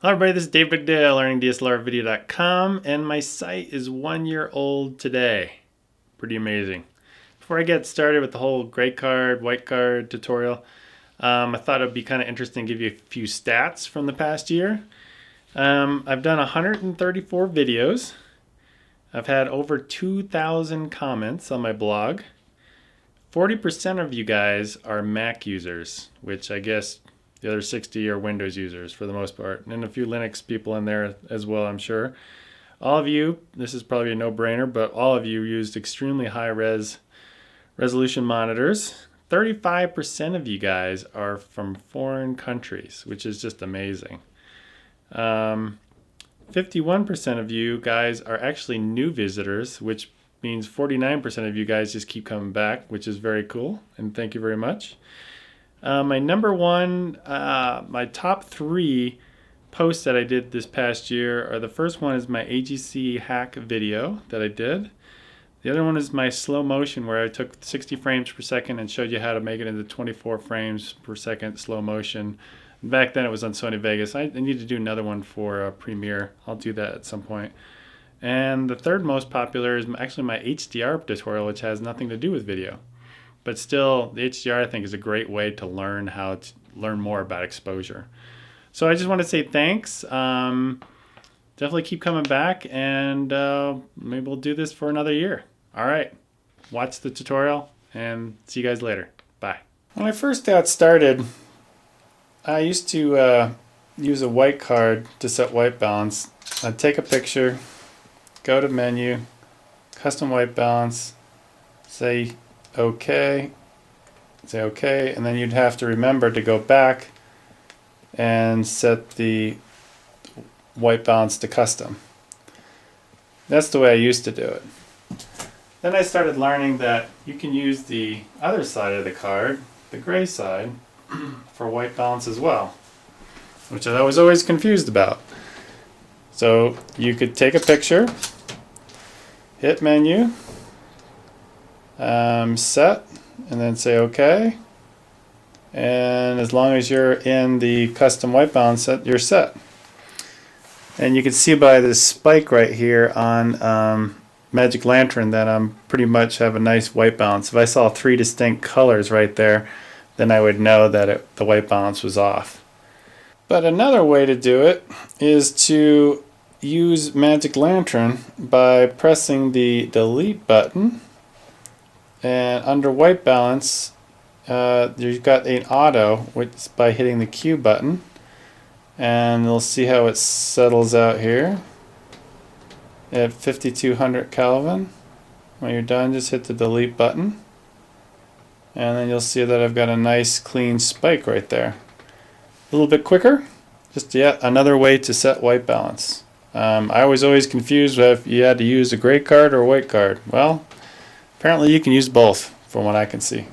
Hello everybody, this is Dave Dugdale, learningdslrvideo.com, and my site is 1 year old today. Pretty amazing. Before I get started with the whole gray card, white card tutorial, I thought it'd be kind of interesting to give you a few stats from the past year. I've done 134 videos. I've had over 2,000 comments on my blog. 40% of you guys are Mac users, which I guess the other 60 are Windows users for the most part, and a few Linux people in there as well, I'm sure. All of you, this is probably a no-brainer, but all of you used extremely high-res resolution monitors. 35% of you guys are from foreign countries, which is just amazing. 51% of you guys are actually new visitors, which means 49% of you guys just keep coming back, which is very cool, and thank you very much. My number one, my top three posts that I did this past year are, the first one is my AGC hack video that I did. The other one is my slow motion, where I took 60 frames per second and showed you how to make it into 24 frames per second slow motion. Back then it was on Sony Vegas. I need to do another one for Premiere. I'll do that at some point. And the third most popular is actually my HDR tutorial, which has nothing to do with video. But still, the HDR I think is a great way to learn how to learn more about exposure. So I just want to say thanks. Definitely keep coming back, and maybe we'll do this for another year. All right, watch the tutorial and see you guys later. Bye. When I first got started, I used to use a white card to set white balance. I'd take a picture, go to menu, custom white balance, say OK, and then you'd have to remember to go back and set the white balance to custom. That's the way I used to do it. Then I started learning that you can use the other side of the card, the gray side, for white balance as well, which I was always confused about. So you could take a picture, hit menu, set, and then say OK. And as long as you're in the custom white balance set, you're set. And you can see by this spike right here on Magic Lantern that I'm pretty much have a nice white balance. If I saw 3 distinct colors right there, then I would know that the white balance was off. But another way to do it is to use Magic Lantern by pressing the delete button, and under white balance you've got an auto, which is by hitting the Q button, and you'll see how it settles out here at 5200 Kelvin. When you're done, just hit the delete button, and then you'll see that I've got a nice clean spike right there. A little bit quicker, just yet another way to set white balance. I was always confused if you had to use a gray card or a white card. Well, apparently you can use both from what I can see.